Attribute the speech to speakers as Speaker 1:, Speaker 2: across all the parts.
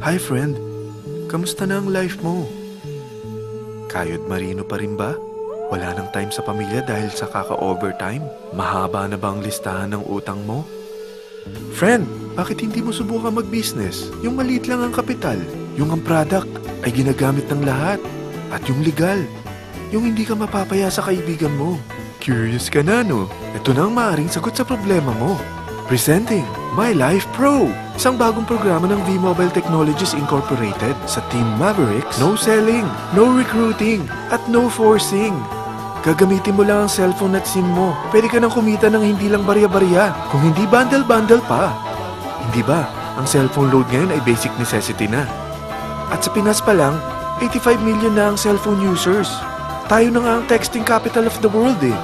Speaker 1: Hi friend, kamusta na ang life mo? Kayod marino pa rin ba? Wala nang time sa pamilya dahil sa kaka-overtime? Mahaba na ba ang listahan ng utang mo? Friend, bakit hindi mo subukan mag-business? Yung maliit lang ang kapital, yung ang product ay ginagamit ng lahat, at yung legal, yung hindi ka mapapaya sa kaibigan mo. Curious ka na, no? Ito na ang maaaring sagot sa problema mo. Presenting My Life Pro, isang bagong programa ng V-Mobile Technologies Incorporated. Sa Team Mavericks, no selling, no recruiting, at no forcing. Gagamitin mo lang ang cellphone at SIM mo. Pwede ka nang kumita ng hindi lang barya-barya, kung hindi bundle-bundle pa. Hindi ba, ang cellphone load ngayon ay basic necessity na. At sa Pinas pa lang, 85 million na ang cellphone users. Tayo na nga ang texting capital of the world eh.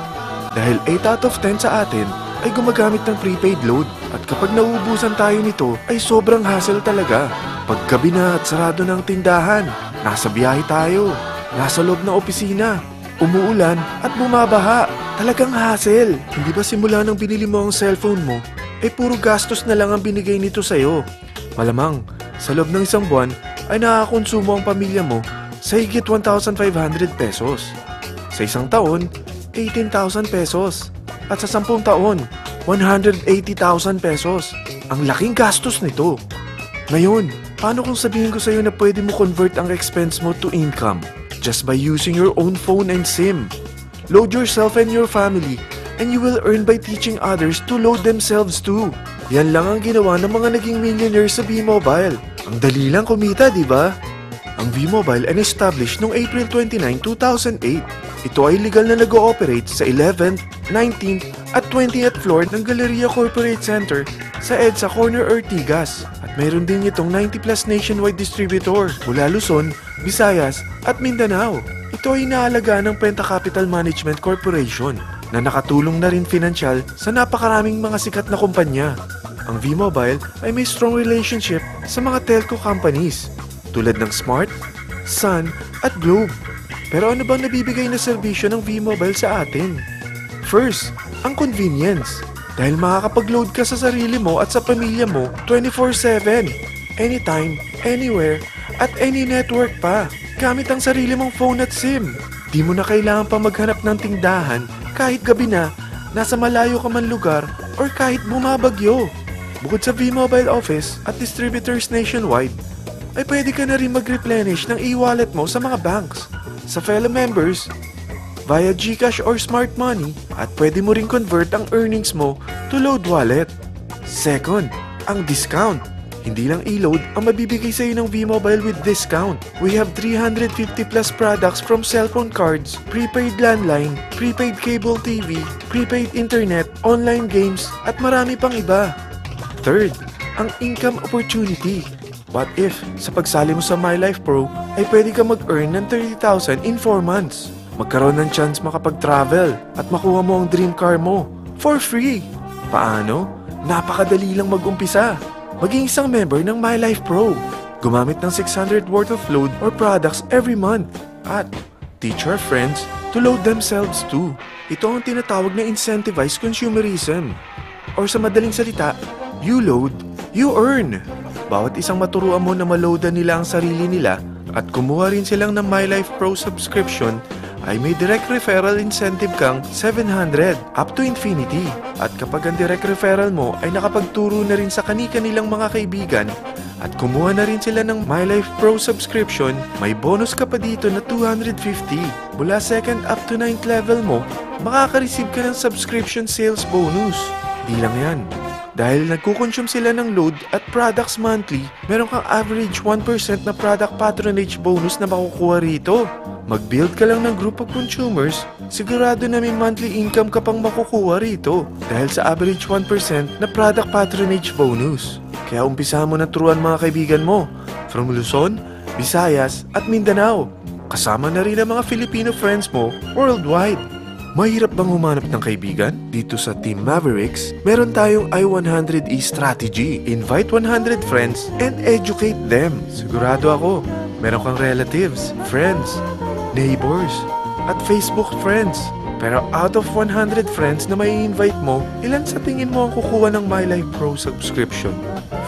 Speaker 1: Dahil 8 out of 10 sa atin ay gumagamit ng prepaid load. At kapag nauubusan tayo nito ay sobrang hassle talaga. Paggabi na at sarado ng tindahan, nasa biyahe tayo, nasa loob ng opisina, umuulan at bumabaha. Talagang hassle. Hindi ba simula nang binili mo ang cellphone mo, ay puro gastos na lang ang binigay nito sa'yo? Malamang, sa loob ng isang buwan ay nakakakonsumo ang pamilya mo sa higit 1,500 pesos. Sa isang taon, 18,000 pesos. At sa 10 taon, 180,000 pesos. Ang laking gastos nito. Ngayon, paano kung sabihin ko sa'yo na pwede mo convert ang expense mo to income just by using your own phone and SIM? Load yourself and your family, and you will earn by teaching others to load themselves too. Yan lang ang ginawa ng mga naging millionaires sa V-Mobile. Ang dali lang kumita, di ba? Ang V-Mobile ay established noong April 29, 2008. Ito ay legal na nag-ooperate sa 11th, 19th at 20th floor ng Galleria Corporate Center sa EDSA Corner Ortigas. At mayroon din itong 90 plus nationwide distributor mula Luzon, Visayas at Mindanao. Ito ay inaalaga ng Penta Capital Management Corporation na nakatulong na rin pinansyal sa napakaraming mga sikat na kumpanya. Ang V-Mobile ay may strong relationship sa mga telco companies tulad ng Smart, Sun at Globe. Pero ano bang nabibigay na serbisyo ng V-Mobile sa atin? First, ang convenience. Dahil makakapag-load ka sa sarili mo at sa pamilya mo 24/7, anytime, anywhere, at any network pa. Gamit ang sarili mong phone at SIM. Di mo na kailangan pa maghanap ng tindahan kahit gabi na, nasa malayo ka man lugar, or kahit bumabagyo. Bukod sa V-Mobile office at distributors nationwide, ay pwede ka na rin mag-replenish ng e-wallet mo sa mga banks, sa fellow members, via GCash or Smart Money, at pwede mo rin convert ang earnings mo to load wallet. Second, ang discount. Hindi lang e-load ang mabibigay sa iyo ng V-Mobile with discount. We have 350 plus products from cellphone cards, prepaid landline, prepaid cable TV, prepaid internet, online games, at marami pang iba. Third, ang income opportunity. What if, sa pagsali mo sa My Life Pro, ay pwede ka mag-earn ng 30,000 in 4 months? Magkaroon ng chance makapag-travel at makuha mo ang dream car mo for free. Paano? Napakadali lang mag-umpisa. Maging isang member ng My Life Pro. Gumamit ng 600 worth of load or products every month. At teach your friends to load themselves too. Ito ang tinatawag na incentivized consumerism. Or sa madaling salita, you load, you earn. Bawat isang maturuan mo na maloadan nila ang sarili nila at kumuha rin silang ng My Life Pro subscription, ay may direct referral incentive kang 700 up to infinity. At kapag ang direct referral mo ay nakapagturo na rin sa kani-kanilang mga kaibigan at kumuha na rin sila ng My Life Pro subscription, may bonus ka pa dito na 250. Mula 2nd up to 9th level mo, makaka-receive ka ng subscription sales bonus. Di lang yan. Dahil nagkukonsume sila ng load at products monthly, meron kang average 1% na product patronage bonus na makukuha rito. Mag-build ka lang ng group of consumers, sigurado na may monthly income ka pang makukuha rito dahil sa average 1% na product patronage bonus. Kaya umpisa mo na turuan mga kaibigan mo from Luzon, Visayas at Mindanao. Kasama na rin ang mga Filipino friends mo worldwide. Mahirap bang humanap ng kaibigan? Dito sa Team Mavericks, meron tayong I100E strategy. Invite 100 friends and educate them. Sigurado ako, meron kang relatives, friends, neighbors, at Facebook friends. Pero out of 100 friends na may invite mo, ilan sa tingin mo ang kukuha ng My Life Pro subscription?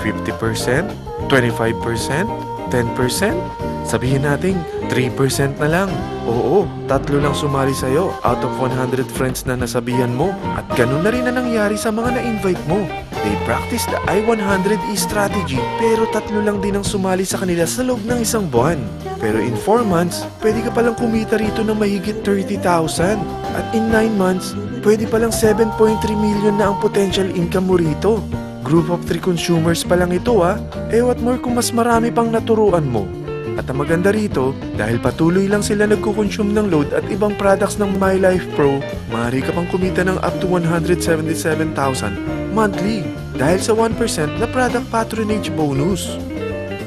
Speaker 1: 50%? 25%? 10%? Sabihin natin 3% na lang. Oo, 3 lang sumali sa'yo out of 100 friends na nasabihan mo. At ganun na rin na nangyari sa mga na-invite mo. They practice the I-100E strategy pero 3 lang din ang sumali sa kanila sa loob ng 1 buwan. Pero in 4 months, pwede ka palang kumita rito ng mahigit 30,000. At in 9 months, pwede palang 7.3 million na ang potential income mo rito. Group of 3 consumers pa lang ito what more kung mas marami pang naturuan mo. At ang maganda rito, dahil patuloy lang sila nagko-consume ng load at ibang products ng My Life Pro, maaari ka pang kumita ng up to 177,000 monthly dahil sa 1% na product patronage bonus.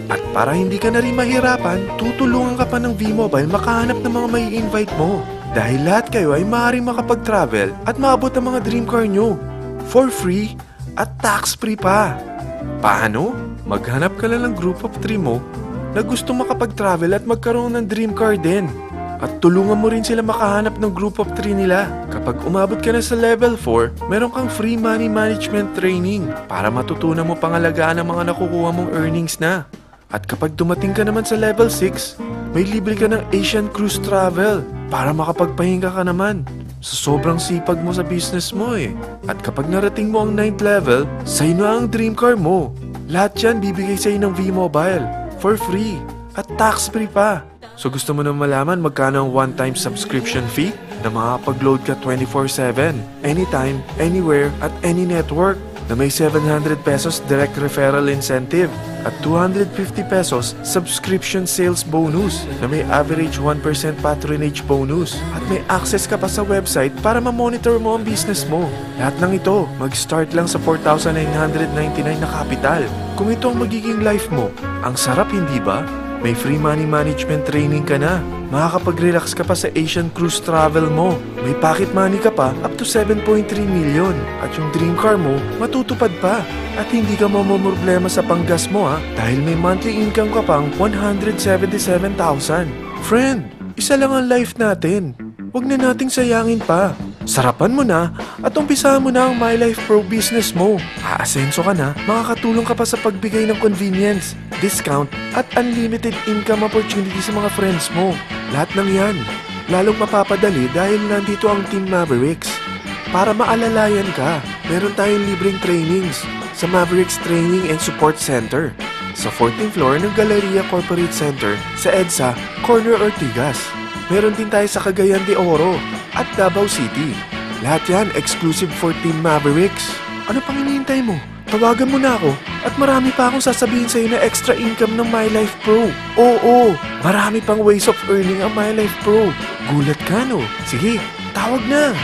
Speaker 1: At para hindi ka na rin mahirapan, tutulungan ka pa ng V-Mobile makahanap ng mga may invite mo. Dahil lahat kayo ay maaaring makapag-travel at maabot ang mga dream car nyo for free at tax-free pa. Paano? Maghanap ka lang ng group of 3 mo na gusto makapag-travel at magkaroon ng dream car din. At tulungan mo rin sila makahanap ng group of 3 nila. Kapag umabot ka na sa level 4, meron kang free money management training para matutunan mo pangalagaan ang mga nakukuha mong earnings na. At kapag dumating ka naman sa level 6, may libre ka ng Asian Cruise Travel para makapagpahinga ka naman. Sa sobrang sipag mo sa business mo At kapag narating mo ang 9th level, sa'yo na ang dream car mo. Lahat yan bibigay sa'yo ng V-Mobile for free at tax-free pa. So gusto mo na malaman magkano ang one-time subscription fee na makakapag-load ka 24/7, anytime, anywhere, at any network na may 700 pesos direct referral incentive at 250 pesos subscription sales bonus na may average 1% patronage bonus at may access ka pa sa website para ma-monitor mo ang business mo. Lahat ng ito, mag-start lang sa 4,999 na kapital. Kung ito ang magiging life mo, ang sarap hindi ba? May free money management training ka na. Makakapag-relax ka pa sa Asian Cruise Travel mo. May pocket money ka pa up to 7.3 million. At yung dream car mo, matutupad pa. At hindi ka mamumroblema sa panggas mo dahil may monthly income ka pang 177,000. Friend, isa lang ang life natin. Huwag na nating sayangin pa. Sarapan mo na at umpisahan mo na ang My Life Pro business mo. Aasenso ka na, makakatulong ka pa sa pagbigay ng convenience, discount at unlimited income opportunity sa mga friends mo. Lahat ng yan, lalong mapapadali dahil nandito ang Team Mavericks. Para maalalayan ka, meron tayong libreng trainings sa Mavericks Training and Support Center sa 14th floor ng Galleria Corporate Center sa EDSA, Corner Ortigas. Meron din tayo sa Cagayan de Oro at Davao City. Lahat yan exclusive for Team Mavericks. Ano pang hinihintay mo? Tawagan mo na ako at marami pa akong sasabihin sa'yo na extra income ng My Life Pro. Oo, marami pang ways of earning ang My Life Pro. Gulat ka no? Sige, tawag na!